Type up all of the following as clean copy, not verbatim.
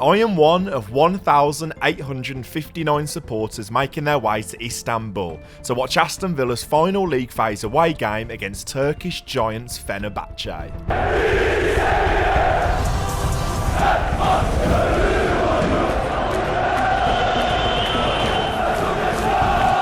I am one of 1,859 supporters making their way to Istanbul to watch Aston Villa's final league phase away game against Turkish giants Fenerbahçe.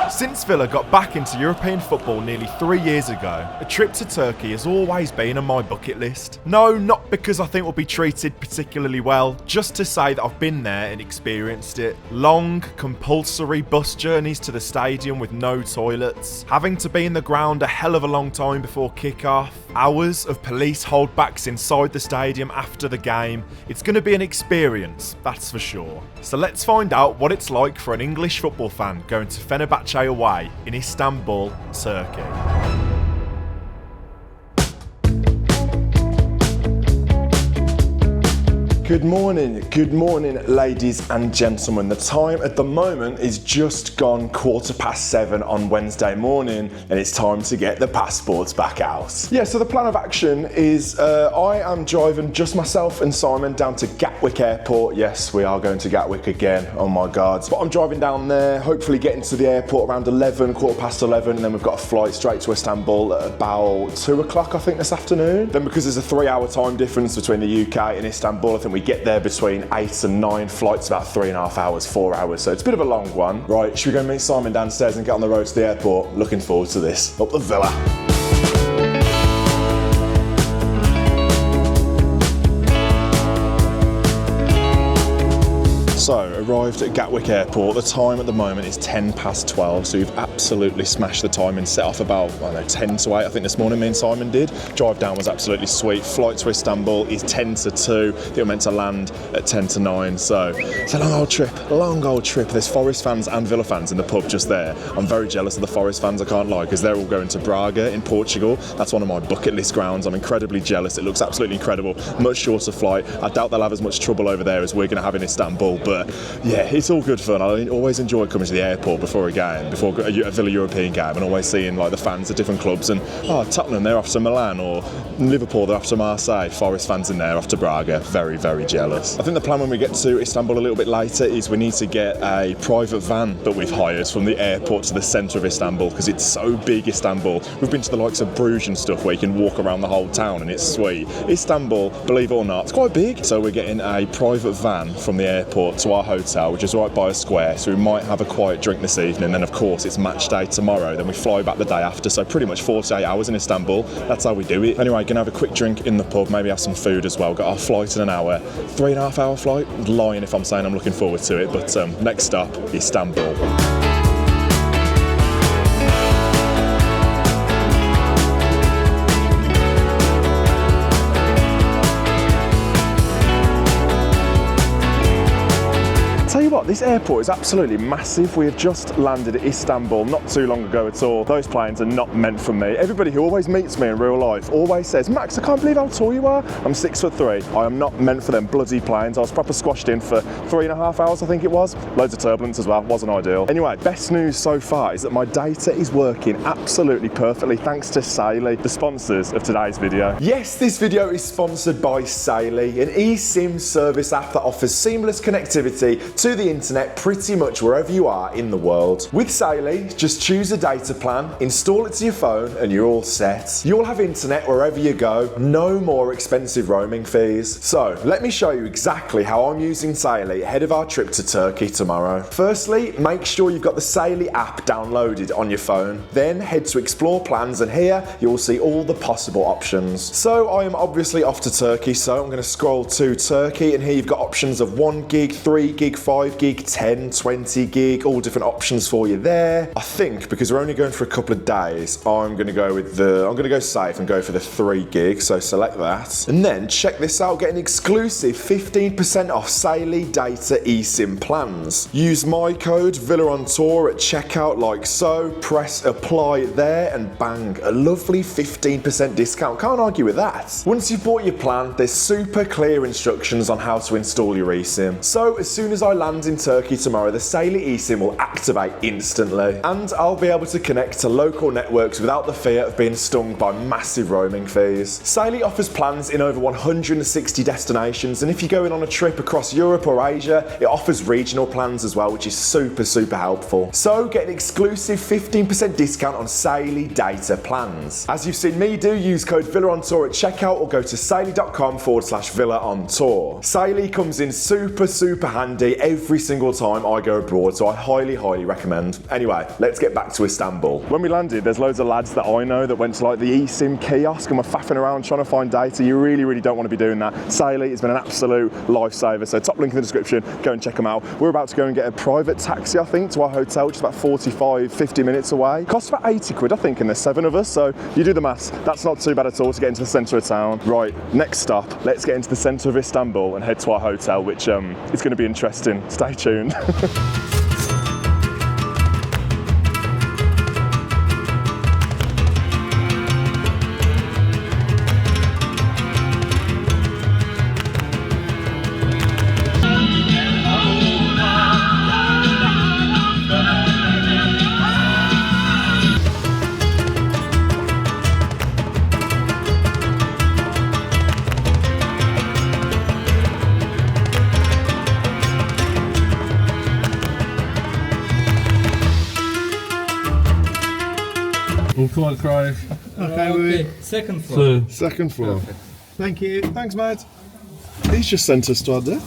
Since Villa got back into European football nearly 3 years ago, a trip to Turkey has always been on my bucket list. No, not because I think we'll be treated particularly well, just to say that I've been there and experienced it. Long, compulsory bus journeys to the stadium with no toilets, having to be in the ground a hell of a long time before kick-off, hours of police holdbacks inside the stadium after the game. It's going to be an experience, that's for sure. So let's find out what it's like for an English football fan going to Fenerbahçe away in Istanbul, Turkey. Good morning, ladies and gentlemen. The time at the moment is just gone 7:15 on Wednesday morning, and it's time to get the passports back out. Yeah, so the plan of action is I am driving just myself and Simon down to Gatwick Airport. Yes, we are going to Gatwick again, oh my God. But I'm driving down there, hopefully getting to the airport around 11:15, and then we've got a flight straight to Istanbul at about 2 o'clock, I think, this afternoon. Then because there's a 3-hour time difference between the UK and Istanbul, I think we get there between 8 and 9, flights about 3.5 hours, 4 hours, so it's a bit of a long one. Right, should we go meet Simon downstairs and get on the road to the airport? Looking forward to this. Up the Villa. So, arrived at Gatwick Airport. The time at the moment is 12:10, so we've absolutely smashed the time and set off about, 10 to 8, I think this morning me and Simon did. Drive down was absolutely sweet. Flight to Istanbul is 10 to 2. They were meant to land at 10 to 9, so it's a long old trip. There's Forest fans and Villa fans in the pub just there. I'm very jealous of the Forest fans, I can't lie, because they're all going to Braga in Portugal. That's one of my bucket list grounds. I'm incredibly jealous. It looks absolutely incredible. Much shorter flight. I doubt they'll have as much trouble over there as we're going to have in Istanbul, but yeah, it's all good fun. I always enjoy coming to the airport before a game, before a Villa European game, and always seeing like the fans of different clubs. And Tottenham, they're off to Milan, or Liverpool, they're off to Marseille. Forest fans in there off to Braga. Very, very jealous. I think the plan when we get to Istanbul a little bit later is we need to get a private van that we've hired from the airport to the centre of Istanbul, because it's so big, Istanbul. We've been to the likes of Bruges and stuff where you can walk around the whole town and it's sweet. Istanbul, believe it or not, it's quite big. So we're getting a private van from the airport to our hotel, which is right by a square, so we might have a quiet drink this evening. Then of course it's match day tomorrow, then we fly back the day after, so pretty much 48 hours in Istanbul. That's how we do it. Anyway, gonna have a quick drink in the pub, maybe have some food as well. Got our flight in an hour, 3.5 hour flight. Lying if I'm saying I'm looking forward to it, but next stop, Istanbul. Tell you what, this airport is absolutely massive. We have just landed at Istanbul not too long ago at all. Those planes are not meant for me. Everybody who always meets me in real life always says, Max, I can't believe how tall you are. I'm 6'3". I am not meant for them bloody planes. I was proper squashed in for 3.5 hours, I think it was. Loads of turbulence as well, wasn't ideal. Anyway, best news so far is that my data is working absolutely perfectly thanks to Saily, the sponsors of today's video. Yes, this video is sponsored by Saily, an eSIM service app that offers seamless connectivity to the internet pretty much wherever you are in the world. With Saily, just choose a data plan, install it to your phone, and you're all set. You'll have internet wherever you go, no more expensive roaming fees. So, let me show you exactly how I'm using Saily ahead of our trip to Turkey tomorrow. Firstly, make sure you've got the Saily app downloaded on your phone. Then head to Explore Plans, and here you'll see all the possible options. So, I am obviously off to Turkey, so I'm going to scroll to Turkey, and here you've got options of 1 gig, 3 gig, 5 gig, 10, 20 gig, all different options for you there. I think because we're only going for a couple of days, I'm going to go safe and go for the 3 gig, so select that. And then check this out, get an exclusive 15% off Saily data eSIM plans. Use my code Villa on Tour at checkout like so, press apply there, and bang, a lovely 15% discount. Can't argue with that. Once you've bought your plan, there's super clear instructions on how to install your eSIM. So as soon as I land in Turkey tomorrow, the Saily eSIM will activate instantly, and I'll be able to connect to local networks without the fear of being stung by massive roaming fees. Saily offers plans in over 160 destinations, and if you're going on a trip across Europe or Asia, it offers regional plans as well, which is super helpful. So get an exclusive 15% discount on Saily data plans. As you've seen me do, use code Villa on Tour at checkout or go to saily.com/Villa on Tour. Saily comes in super handy every single time I go abroad, so I highly recommend. Anyway, let's get back to Istanbul. When we landed, there's loads of lads that I know that went to like the eSIM kiosk and were faffing around trying to find data. You really don't want to be doing that. Saily has been an absolute lifesaver, so top link in the description, go and check them out. We're about to go and get a private taxi, I think, to our hotel, which is about 45-50 minutes away. Costs about 80 quid, I think, and there's 7 of us, so you do the maths. That's not too bad at all to get into the centre of town. Right, next stop, let's get into the centre of Istanbul and head to our hotel, which is going to be interesting. Stay tuned. All floor, Clive. Okay. Second floor. Second floor. Perfect. Thank you. Thanks, mate. He's just sent us to our there.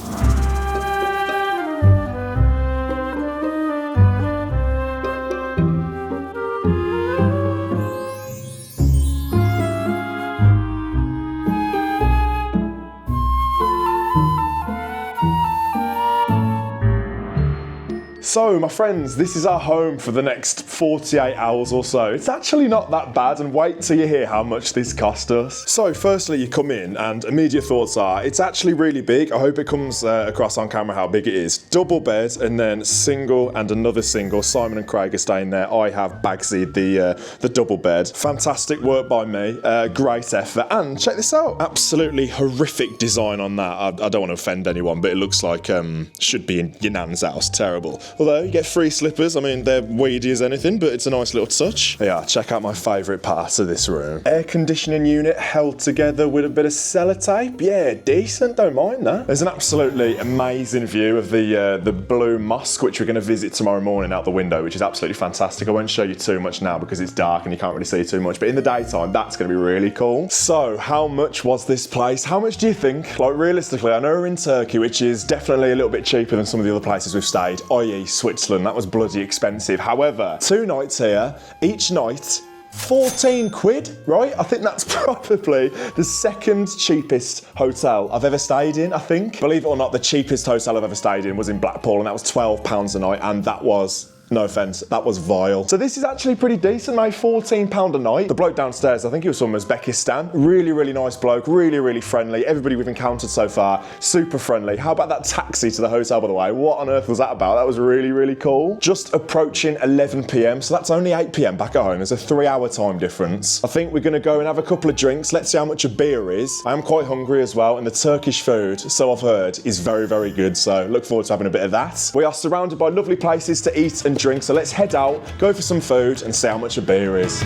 So, my friends, this is our home for the next 48 hours or so. It's actually not that bad, and wait till you hear how much this cost us. So, firstly, you come in, and immediate thoughts are, it's actually really big. I hope it comes across on camera how big it is. Double bed, and then single and another single. Simon and Craig are staying there. I have bagsied the double bed. Fantastic work by me. Great effort. And check this out. Absolutely horrific design on that. I don't want to offend anyone, but it looks like should be in your nan's house. Terrible. Although, you get free slippers. I mean, they're weedy as anything, but it's a nice little touch. Yeah, check out my favourite part of this room. Air conditioning unit held together with a bit of sellotape. Yeah, decent, don't mind that. There's an absolutely amazing view of the Blue Mosque, which we're going to visit tomorrow morning out the window, which is absolutely fantastic. I won't show you too much now because it's dark and you can't really see too much, but in the daytime, that's going to be really cool. So, how much was this place? How much do you think? Like, realistically, I know we're in Turkey, which is definitely a little bit cheaper than some of the other places we've stayed, i.e. Switzerland. That was bloody expensive. However, 2 nights here, each night 14 quid, right? I think that's probably the second cheapest hotel I've ever stayed in, I think. Believe it or not, the cheapest hotel I've ever stayed in was in Blackpool, and that was £12 a night, and that was... no offence, that was vile. So this is actually pretty decent, mate. £14 a night. The bloke downstairs, I think he was from Uzbekistan. Really nice bloke, really friendly. Everybody we've encountered so far, super friendly. How about that taxi to the hotel, by the way? What on earth was that about? That was really cool. Just approaching 11 PM, so that's only 8 PM back at home. There's a 3-hour time difference. I think we're gonna go and have a couple of drinks. Let's see how much a beer is. I am quite hungry as well, and the Turkish food, so I've heard, is very good. So look forward to having a bit of that. We are surrounded by lovely places to eat and drink, so let's head out, go for some food, and see how much a beer is.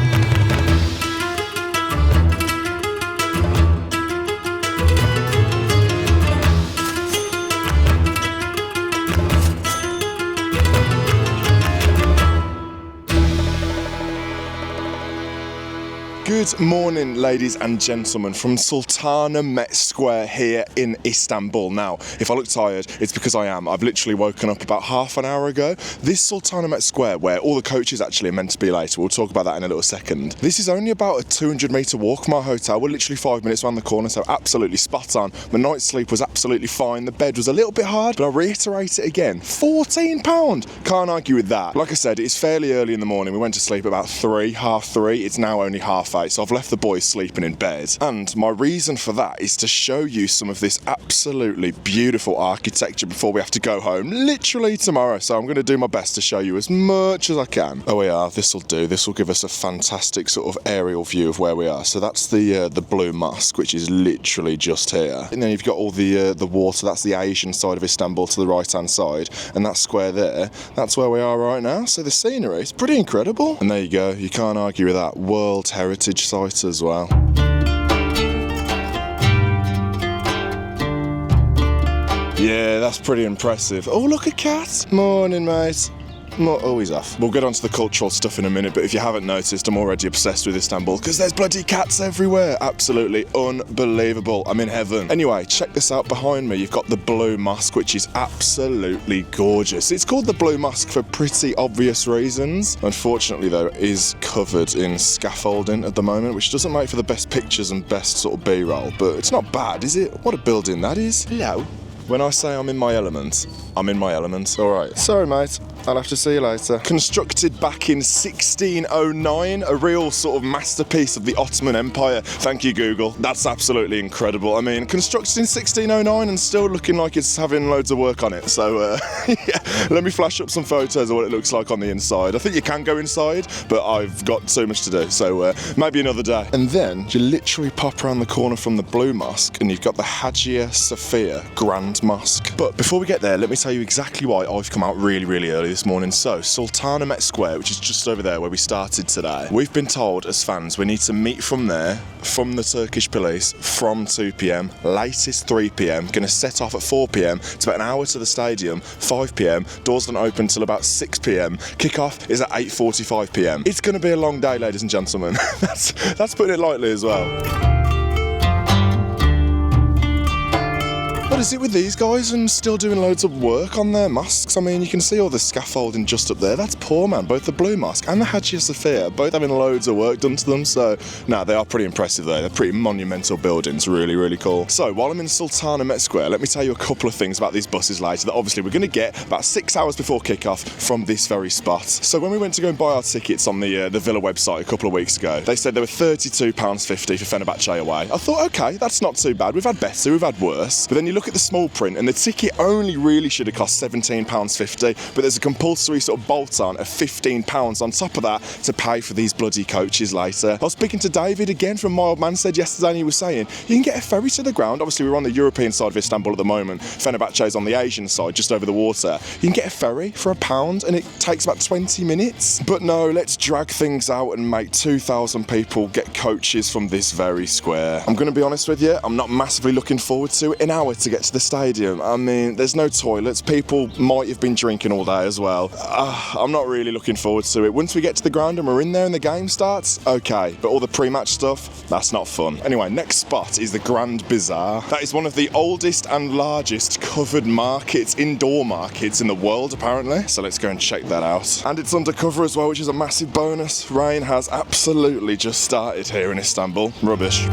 Good morning, ladies and gentlemen, from Sultanahmet Square here in Istanbul. Now, if I look tired, it's because I am. I've literally woken up about half an hour ago. This Sultanahmet Square, where all the coaches actually are meant to be later, we'll talk about that in a little second. This is only about a 200-metre walk from our hotel. We're literally 5 minutes around the corner, so absolutely spot on. My night's sleep was absolutely fine. The bed was a little bit hard, but I'll reiterate it again. £14! Can't argue with that. Like I said, it's fairly early in the morning. We went to sleep about 3, half 3. It's now only half 8. so I've left the boys sleeping in bed, and my reason for that is to show you some of this absolutely beautiful architecture before we have to go home literally tomorrow. So I'm going to do my best to show you as much as I can. Oh yeah, this will do. This will give us a fantastic sort of aerial view of where we are. So that's the Blue Mosque, which is literally just here, and then you've got all the water. That's the Asian side of Istanbul to the right hand side, and that square there, that's where we are right now. So the scenery is pretty incredible, and there you go, you can't argue with that. World Heritage Site as well. Yeah, that's pretty impressive. Oh, look, a cat. Morning, mate. Oh, he's off. We'll get on to the cultural stuff in a minute, but if you haven't noticed, I'm already obsessed with Istanbul because there's bloody cats everywhere. Absolutely unbelievable. I'm in heaven. Anyway, check this out behind me. You've got the Blue Mosque, which is absolutely gorgeous. It's called the Blue Mosque for pretty obvious reasons. Unfortunately, though, it is covered in scaffolding at the moment, which doesn't make for the best pictures and best sort of B-roll, but it's not bad, is it? What a building that is. Hello. When I say I'm in my element, I'm in my element. All right. Sorry, mate. I'll have to see you later. Constructed back in 1609, a real sort of masterpiece of the Ottoman Empire. Thank you, Google. That's absolutely incredible. I mean, constructed in 1609 and still looking like it's having loads of work on it. So, yeah, let me flash up some photos of what it looks like on the inside. I think you can go inside, but I've got so much to do. So, maybe another day. And then you literally pop around the corner from the Blue Mosque and you've got the Hagia Sophia Grand Mosque. But before we get there, let me tell you exactly why I've come out really, really early this morning. So, Sultanahmet Square, which is just over there where we started today, we've been told as fans we need to meet from there, from the Turkish police, from 2 p.m, latest 3 p.m, going to set off at 4 p.m, it's about an hour to the stadium, 5 p.m, doors don't open till about 6 p.m, kick-off is at 8:45 p.m. It's going to be a long day, ladies and gentlemen. that's putting it lightly as well. What is it with these guys and still doing loads of work on their mosques? I mean, you can see all the scaffolding just up there. That's poor, man. Both the Blue Mosque and the Hagia Sophia, both having loads of work done to them. So, they are pretty impressive though. They're pretty monumental buildings. Really, really cool. So, while I'm in Sultanahmet Square, let me tell you a couple of things about these buses later that obviously we're going to get about 6 hours before kickoff from this very spot. So, when we went to go and buy our tickets on the Villa website a couple of weeks ago, they said they were £32.50 for Fenerbahçe away. I thought, okay, that's not too bad. We've had better, we've had worse. But then you look at the small print and the ticket only really should have cost £17.50, but there's a compulsory sort of bolt-on of £15 on top of that to pay for these bloody coaches later. I was speaking to David again from My Old Man Said yesterday, and he was saying you can get a ferry to the ground. Obviously we're on the European side of Istanbul at the moment. Fenerbahçe's on the Asian side, just over the water. You can get a ferry for £1 and it takes about 20 minutes. But no, let's drag things out and make 2,000 people get coaches from this very square. I'm going to be honest with you, I'm not massively looking forward to it. An hour to get to the stadium. I mean, there's no toilets. People might have been drinking all day as well. I'm not really looking forward to it. Once we get to the ground and we're in there and the game starts, okay. But all the pre-match stuff, that's not fun. Anyway, next spot is the Grand Bazaar. That is one of the oldest and largest covered markets, indoor markets in the world, apparently. So let's go and check that out. And it's undercover as well, which is a massive bonus. Rain has absolutely just started here in Istanbul. Rubbish.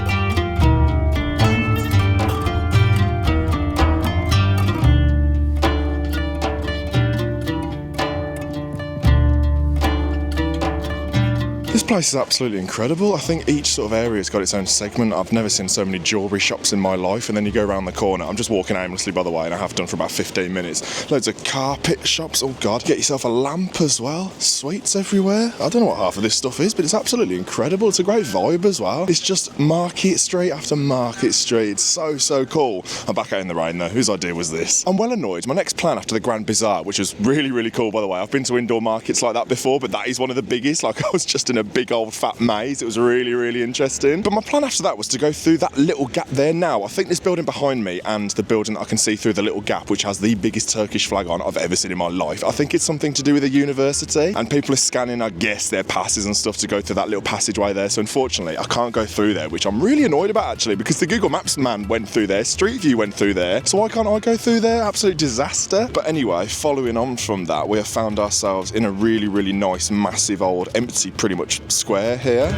This place is absolutely incredible. I think each sort of area's got its own segment. I've never seen so many jewellery shops in my life, and then you go around the corner. I'm just walking aimlessly, by the way, and I have done for about 15 minutes. Loads of carpet shops. Oh God, get yourself a lamp as well. Sweets everywhere. I don't know what half of this stuff is, but it's absolutely incredible. It's a great vibe as well. It's just Market Street after Market Street. It's so cool. I'm back out in the rain though. Whose idea was this? I'm well annoyed. My next plan after the Grand Bazaar, which was really, really cool, by the way. I've been to indoor markets like that before, but that is one of the biggest. Like, I was just in a big old fat maze. It was really, really interesting. But my plan after that was to go through that little gap there now. I think this building behind me and the building that I can see through the little gap, which has the biggest Turkish flag on I've ever seen in my life, I think it's something to do with a university, and people are scanning, I guess, their passes and stuff to go through that little passageway there. So unfortunately I can't go through there, which I'm really annoyed about actually, because the Google Maps man went through there, Street View went through there, so why can't I go through there? Absolute disaster. But anyway, following on from that, we have found ourselves in a really, really nice, massive, old, empty, pretty much square here.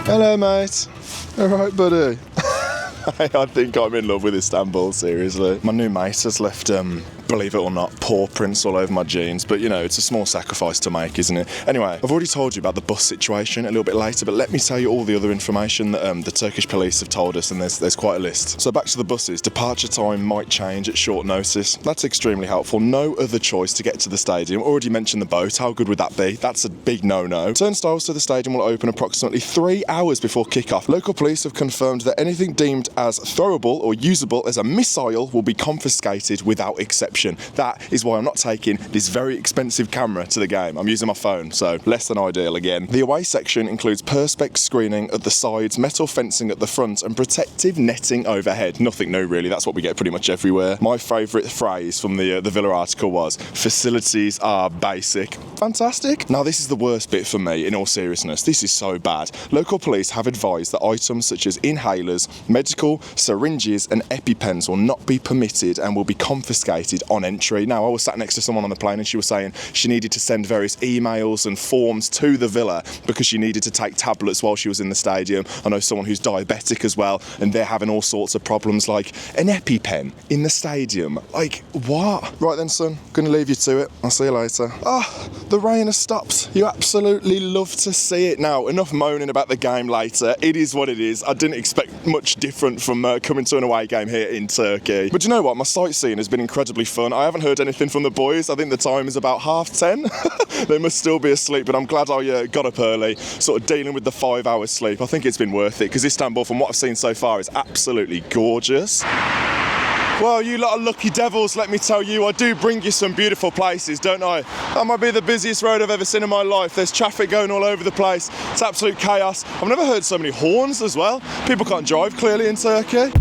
Hello, mate. All right, buddy. I think I'm in love with Istanbul, seriously. My new mate has left believe it or not, paw prints all over my jeans, but you know, it's a small sacrifice to make, isn't it? Anyway, I've already told you about the bus situation a little bit later, but let me tell you all the other information that the Turkish police have told us, and there's quite a list. So back to the buses. Departure time might change at short notice. That's extremely helpful. No other choice to get to the stadium. Already mentioned the boat. How good would that be? That's a big no-no. Turnstiles to the stadium will open approximately 3 hours before kick-off. Local police have confirmed that anything deemed as throwable or usable as a missile will be confiscated without exception. That is why I'm not taking this very expensive camera to the game. I'm using my phone, so less than ideal again. The away section includes perspex screening at the sides, metal fencing at the front, and protective netting overhead. Nothing new really, that's what we get pretty much everywhere. My favourite phrase from the Villa article was, facilities are basic. Fantastic. Now this is the worst bit for me, in all seriousness. This is so bad. Local police have advised that items such as inhalers, medical, syringes and EpiPens will not be permitted and will be confiscated on entry. Now I was sat next to someone on the plane and she was saying she needed to send various emails and forms to the Villa because she needed to take tablets while she was in the stadium. I know someone who's diabetic as well, and they're having all sorts of problems, like an EpiPen in the stadium. Like, what? Right then, son, gonna leave you to it. I'll see you later. Ah, the rain has stopped. You absolutely love to see it. Now, enough moaning about the game later. It is what it is. I didn't expect much different from coming to an away game here in Turkey. But you know what? My sightseeing has been incredibly fun. I haven't heard anything from the boys. I think the time is about 10:30. They must still be asleep, but I'm glad I got up early, sort of dealing with the 5 hours sleep. I think it's been worth it, because Istanbul, from what I've seen so far, is absolutely gorgeous. Well, you lot of lucky devils, let me tell you, I do bring you some beautiful places, don't I? That might be the busiest road I've ever seen in my life. There's traffic going all over the place. It's absolute chaos. I've never heard so many horns as well. People can't drive clearly in Turkey.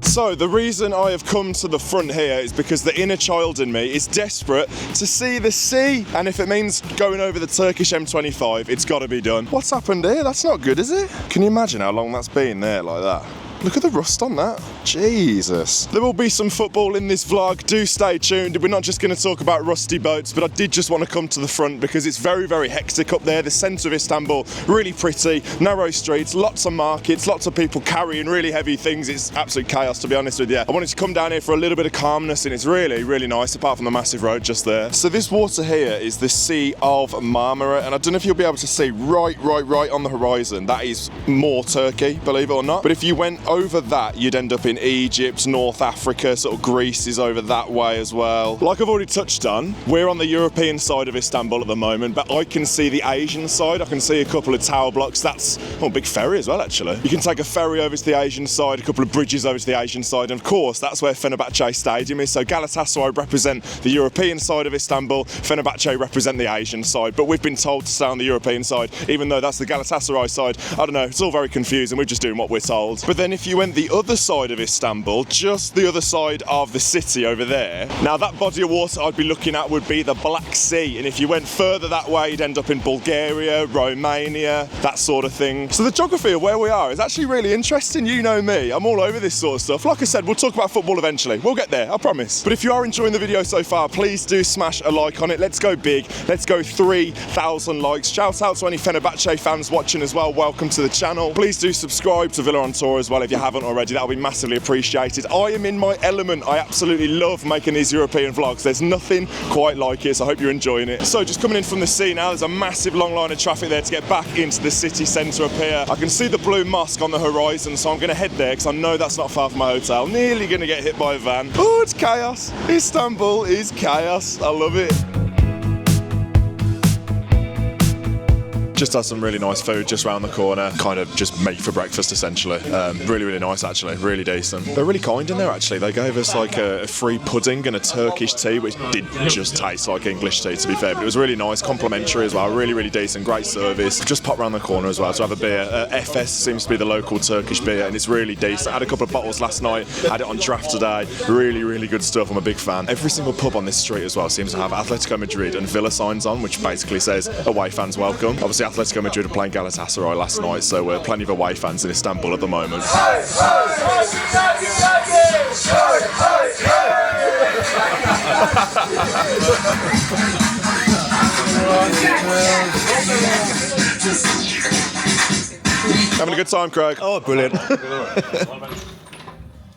So the reason I have come to the front here is because the inner child in me is desperate to see the sea, and if it means going over the Turkish M25, it's got to be done. What's happened here? That's not good, is it? Can you imagine how long that's been there like that? Look at the rust on that. Jesus. There will be some football in this vlog. Do stay tuned. We're not just going to talk about rusty boats, but I did just want to come to the front because it's very, very hectic up there. The centre of Istanbul, really pretty. Narrow streets, lots of markets, lots of people carrying really heavy things. It's absolute chaos, to be honest with you. I wanted to come down here for a little bit of calmness, and it's really, really nice, apart from the massive road just there. So this water here is the Sea of Marmara, and I don't know if you'll be able to see right on the horizon. That is more Turkey, believe it or not. But if you went over that, you'd end up in Egypt, North Africa, sort of Greece is over that way as well. Like I've already touched on, we're on the European side of Istanbul at the moment, but I can see the Asian side. I can see a couple of tower blocks. That's a big ferry as well, actually. You can take a ferry over to the Asian side, a couple of bridges over to the Asian side, and of course, that's where Fenerbahçe Stadium is. So Galatasaray represent the European side of Istanbul, Fenerbahçe represent the Asian side, but we've been told to stay on the European side, even though that's the Galatasaray side. I don't know, it's all very confusing. We're just doing what we're told. But then if you went the other side of Istanbul, just the other side of the city over there, now that body of water I'd be looking at would be the Black Sea, and if you went further that way you'd end up in Bulgaria, Romania, that sort of thing. So the geography of where we are is actually really interesting. You know me, I'm all over this sort of stuff. Like I said, we'll talk about football eventually. We'll get there, I promise. But if you are enjoying the video so far, please do smash a like on it. Let's go big. Let's go 3,000 likes. Shout out to any Fenerbahçe fans watching as well. Welcome to the channel. Please do subscribe to Villa on Tour as well if you haven't already. That'll be massively appreciated. I am in my element. I absolutely love making these European vlogs. There's nothing quite like it, so I hope you're enjoying it. So just coming in from the sea now, there's a massive long line of traffic there to get back into the city centre up here. I can see the blue mosque on the horizon, so I'm going to head there because I know that's not far from my hotel. Nearly going to get hit by a van. Oh, it's chaos. Istanbul is chaos. I love it. Just had some really nice food just round the corner, kind of just made for breakfast essentially. Really, really nice actually, really decent. They're really kind in there actually. They gave us like a free pudding and a Turkish tea, which did just taste like English tea to be fair, but it was really nice, complimentary as well, really, really decent, great service. Just popped round the corner as well to have a beer. FS seems to be the local Turkish beer and it's really decent. I had a couple of bottles last night, had it on draft today. Really, really good stuff, I'm a big fan. Every single pub on this street as well seems to have Atletico Madrid and Villa signs on, which basically says away fans welcome. Obviously Atletico Madrid are playing Galatasaray last night, so plenty of away fans in Istanbul at the moment. Having a good time, Craig? Oh, brilliant.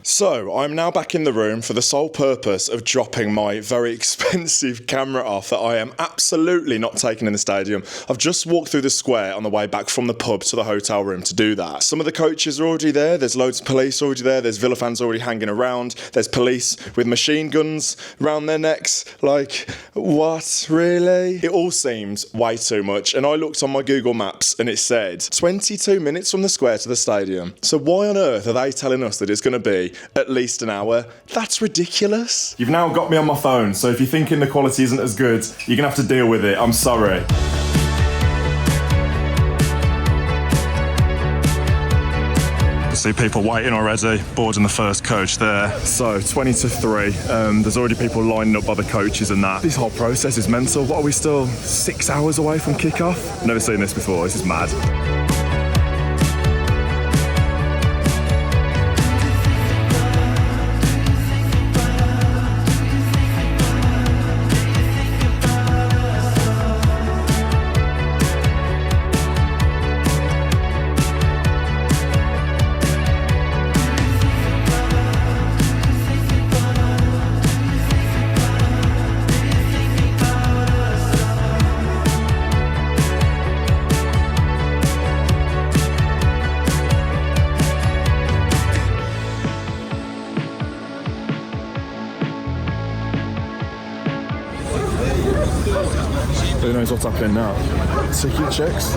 So, I'm now back in the room for the sole purpose of dropping my very expensive camera off that I am absolutely not taking in the stadium. I've just walked through the square on the way back from the pub to the hotel room to do that. Some of the coaches are already there, there's loads of police already there, there's Villa fans already hanging around, there's police with machine guns round their necks. Like, what, really? It all seems way too much, and I looked on my Google Maps and it said 22 minutes from the square to the stadium. So why on earth are they telling us that it's going to be at least an hour? That's ridiculous. You've now got me on my phone, so if you're thinking the quality isn't as good, you're gonna have to deal with it. I'm sorry. See people waiting already, boarding the first coach there. So 20 to 3, there's already people lining up by the coaches and that. This whole process is mental. What are we still 6 hours away from kickoff? Never seen this before, this is mad. Who knows what's happening now? Ticket checks.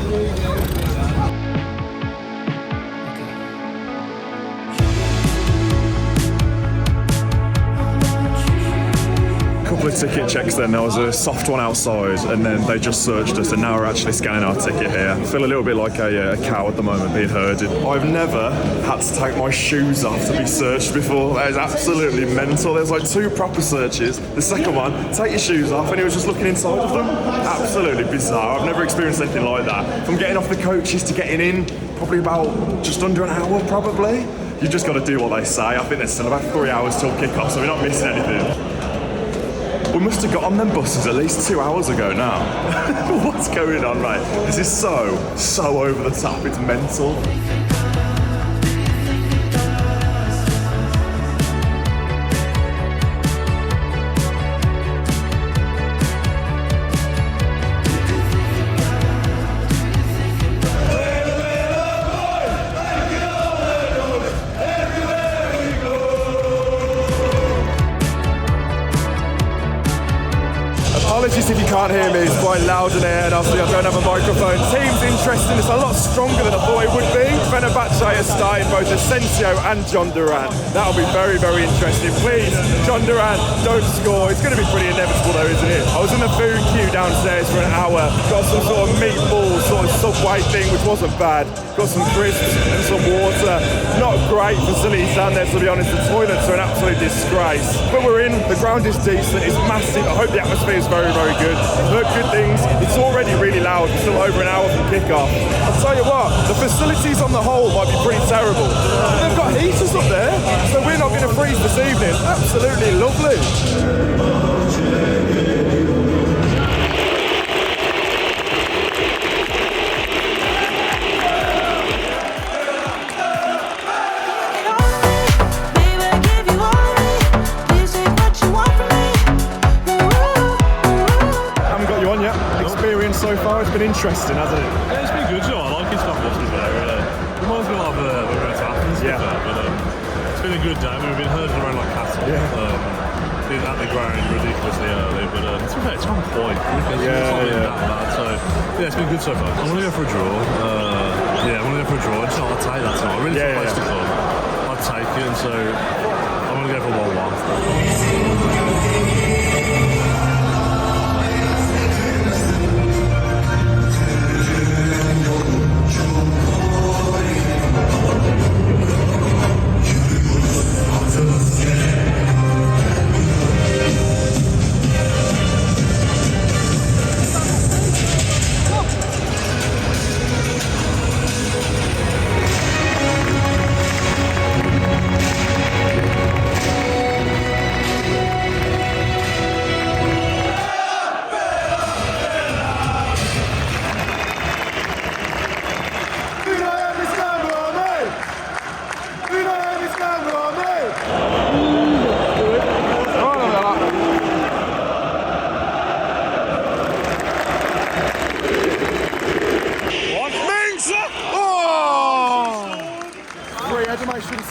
Couple of ticket checks then. There was a soft one outside and then they just searched us and now we're actually scanning our ticket here. I feel a little bit like a cow at the moment being herded. I've never had to take my shoes off to be searched before. That is absolutely mental. There's like 2 proper searches. The second one, take your shoes off and he was just looking inside of them. Absolutely bizarre. I've never experienced anything like that. From getting off the coaches to getting in, probably about just under an hour probably. You just got to do what they say. I think there's still about 3 hours till kick-off, so we're not missing anything. We must have got on them buses at least 2 hours ago now. What's going on, mate? This is so over the top, it's mental. Apologies if you can't hear me, it's quite loud in here and obviously I don't have a microphone. Team's interesting, it's a lot stronger than I thought it would be. Fenerbahçe are starting both Asensio and John Duran. That'll be very, very interesting. Please, John Duran, don't score. It's going to be pretty inevitable though, isn't it? I was in the food queue downstairs for an hour, got some sort of meatball, sort of Subway thing, which wasn't bad. Got some crisps and some water. Not great facilities down there, to be honest. The toilets are an absolute disgrace. But we're in, the ground is decent, it's massive. I hope the atmosphere is very, very good. I've heard good things. It's already really loud. It's still over an hour from kickoff. I'll tell you what, the facilities on the whole might be pretty terrible. But they've got heaters up there, so we're not going to freeze this evening. Absolutely lovely. So far, it's been interesting, hasn't it? Yeah, it's been good, you know. I like Istanbul, to be fair, really. Reminds me a lot of when we went to Athens, yeah. But it's been a good day. I mean, we've been herded around like cattle. Yeah. Been at the ground ridiculously early, but to be fair, it's on point. So, yeah, it's been good so far. I want to go for a draw. I want to go for a draw. It's not, I'll take that tonight. Really place to come. I'll take it, and so I'm going to go for 1-1.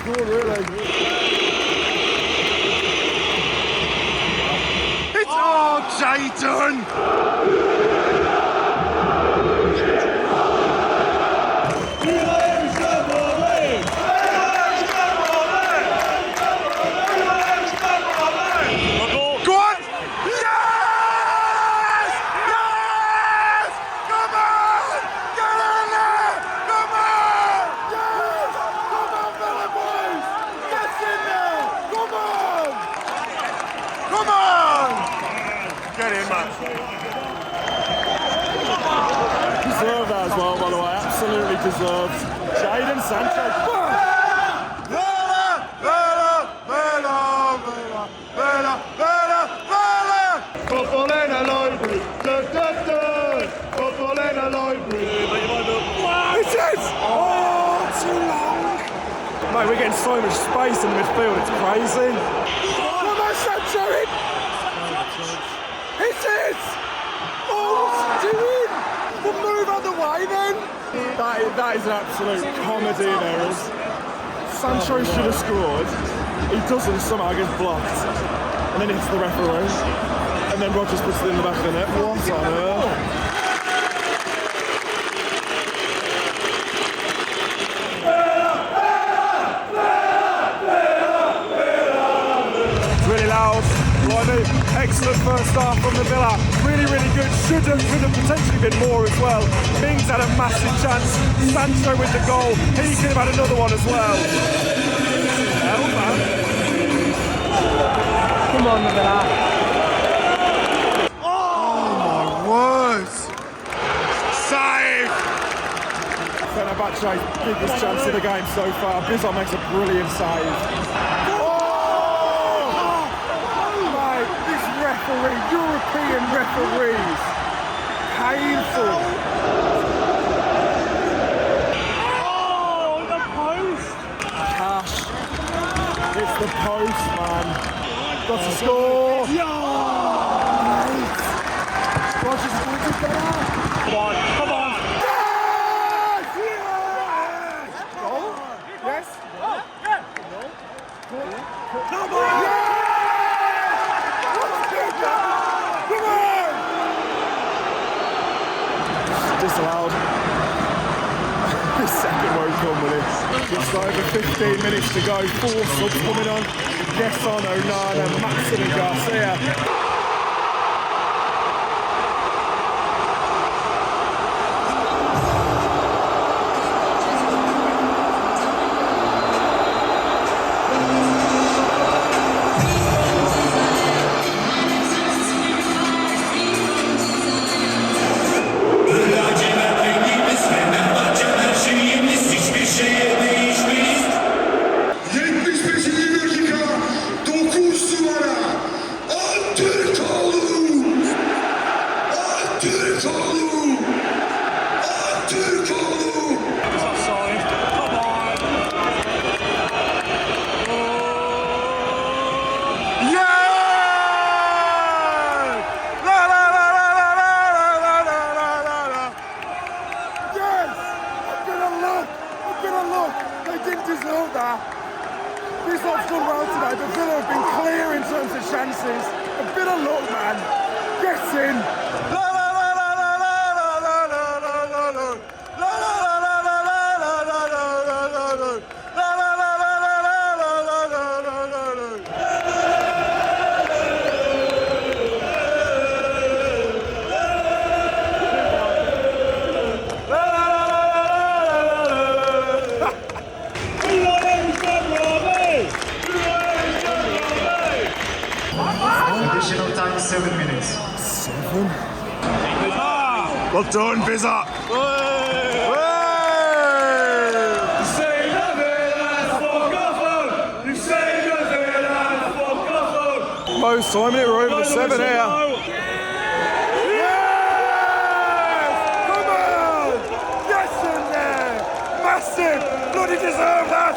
score, really. It's Jayden! Deserved that as well, by the way. Absolutely deserved. Jadon Sancho. Oh, too long. Mate, we're getting so much space in the midfield. It's crazy. Come on, Sancho. Hit it! Oh, what's he doing? We'll move out the way then. That is an absolute comedy of errors. Sancho should have scored. He doesn't, somehow gets blocked. And then hits the referee. And then Rodgers puts it in the back of the net. What on earth? Really loud. Blimey. Excellent first half from the Villa. Really, really good. Could have potentially been more as well. Mings had a massive chance. Sancho with the goal. He could have had another one as well. Hell, man. Come on, the Villa. Oh my word! Save! Fenerbahçe's biggest chance of the game so far. Bizot makes a brilliant save. European referees. Painful. Oh, the post. Cash. It's the post, man. Got to score. Rodgers is going to get out. Come on, come on. Yes! Yes! Goal? Yes? No? Come on! Disallowed. His second won't come with it. Just over 15 minutes to go. 4 subs coming on. Gesson, Onana, Matson and Garcia. Bizot's done well today, but Villa have been clear in terms of chances. A bit of luck, man. Gets in. Additional time 7 minutes. 7? Well done, Bizot. Most time it, we're over the 7 here. Come on! Yes in there! Massive! Bloody deserve that!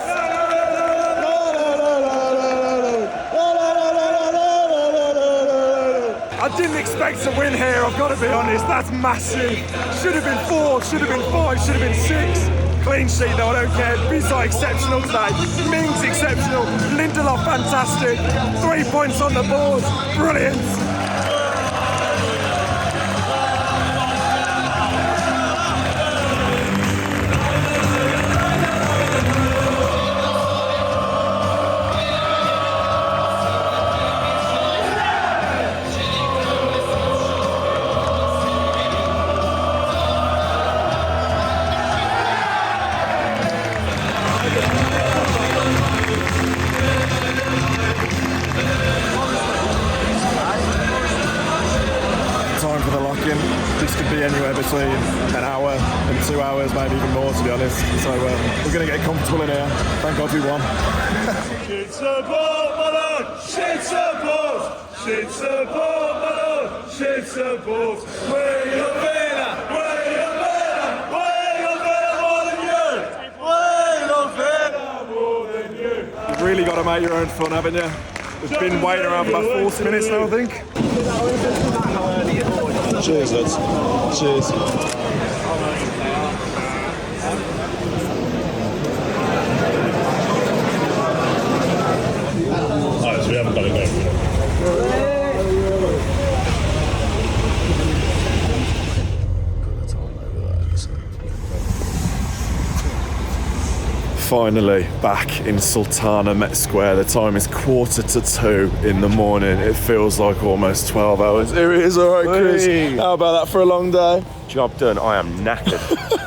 I didn't expect to win here, I've got to be honest. That's massive. Should have been 4, should have been 5, should have been 6. Clean sheet though, I don't care. Bizot exceptional today. Mings exceptional. Lindelof fantastic. 3 points on the board. Brilliant. Time for the lock-in. This could be anywhere between an hour and 2 hours, maybe even more, to be honest. So we're going to get comfortable in here. Thank God we won. Shit support, Malone! Shit support! Shit support, Malone! Shit support! We're your Villa! We're your Villa! We're your Villa more than you! We're your Villa more than you! You've really got to make your own fun, haven't you? We've been waiting around for about 40 minutes now, I think. Cheers, lads. Cheers. Alright, so we haven't got it there. Finally back in Sultana Met Square. The time is 1:45 in the morning. It feels like almost 12 hours. Here it is, all right, Chris. Hey. How about that for a long day? Job done. I am knackered.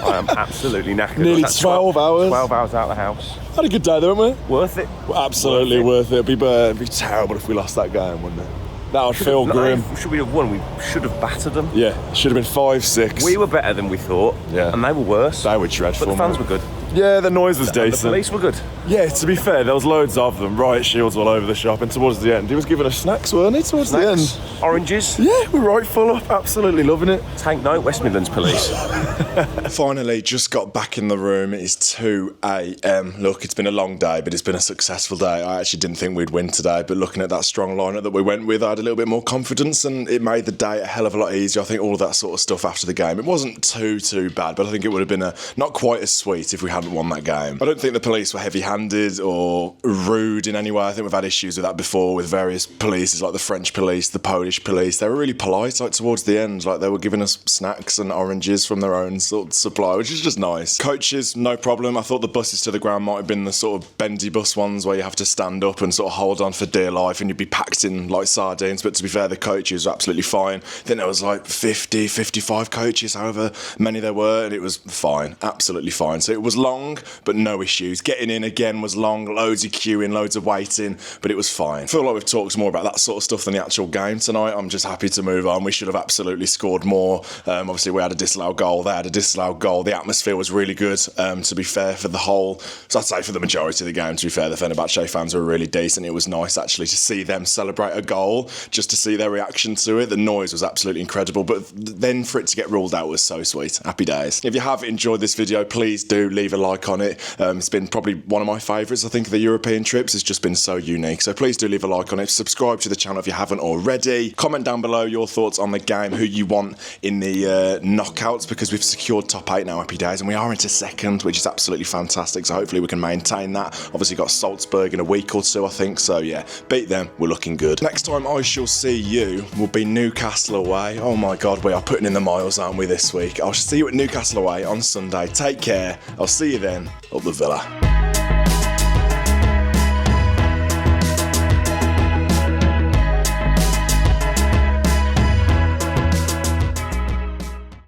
I am absolutely knackered. Nearly What's that, 12 hours. 12 hours out of the house. Had a good day, though, haven't we? Worth it. Absolutely worth it. It'd be terrible if we lost that game, wouldn't it? That would feel grim. Should we have won? We should have battered them. Yeah, should have been 5-6. We were better than we thought. Yeah. And they were worse. They were dreadful. But the fans were good. Yeah, the noise was And the decent. police were good. Yeah, to be fair, there was loads of them. Riot shields all over the shop, and towards the end, he was giving us snacks, weren't he? Towards the end. Oranges. Yeah, we're right full up. Absolutely loving it. Take note, West Midlands Police. Finally, just got back in the room. It is 2 a.m. Look, it's been a long day, but it's been a successful day. I actually didn't think we'd win today, but looking at that strong lineup that we went with, I had a little bit more confidence, and it made the day a hell of a lot easier. I think all of that sort of stuff after the game, it wasn't too bad, but I think it would have been not quite as sweet if we hadn't won that game. I don't think the police were heavy-handed or rude in any way. I think we've had issues with that before with various polices, like the French police, the Polish police. They were really polite, like towards the end. Like they were giving us snacks and oranges from their own sort of supply, which is just nice. Coaches, no problem. I thought the buses to the ground might have been the sort of bendy bus ones where you have to stand up and sort of hold on for dear life and you'd be packed in like sardines. But to be fair, the coaches were absolutely fine. I think there was like 50, 55 coaches, however many there were, and it was fine, absolutely fine. So it was long, but no issues. Getting in again was long, loads of queuing, loads of waiting, but it was fine. I feel like we've talked more about that sort of stuff than the actual game tonight. I'm just happy to move on. We should have absolutely scored more. Obviously, we had a disallowed goal. They had a disallowed goal. The atmosphere was really good, to be fair, for the whole, so I'd say for the majority of the game, to be fair. The Fenerbahçe fans were really decent. It was nice, actually, to see them celebrate a goal, just to see their reaction to it. The noise was absolutely incredible, but then for it to get ruled out was so sweet. Happy days. If you have enjoyed this video, please do leave a like on it. It's been probably one of my favourites, I think, of the European trips. It's just been so unique. So please do leave a like on it. Subscribe to the channel if you haven't already. Comment down below your thoughts on the game, who you want in the knockouts, because we've secured top 8 now, happy days, and we are into second, which is absolutely fantastic. So hopefully we can maintain that. Obviously got Salzburg in a week or two, I think. So yeah, beat them. We're looking good. Next time I shall see you will be Newcastle away. Oh my God, we are putting in the miles, aren't we, this week? I'll see you at Newcastle away on Sunday. Take care. I'll see you then. Up the Villa.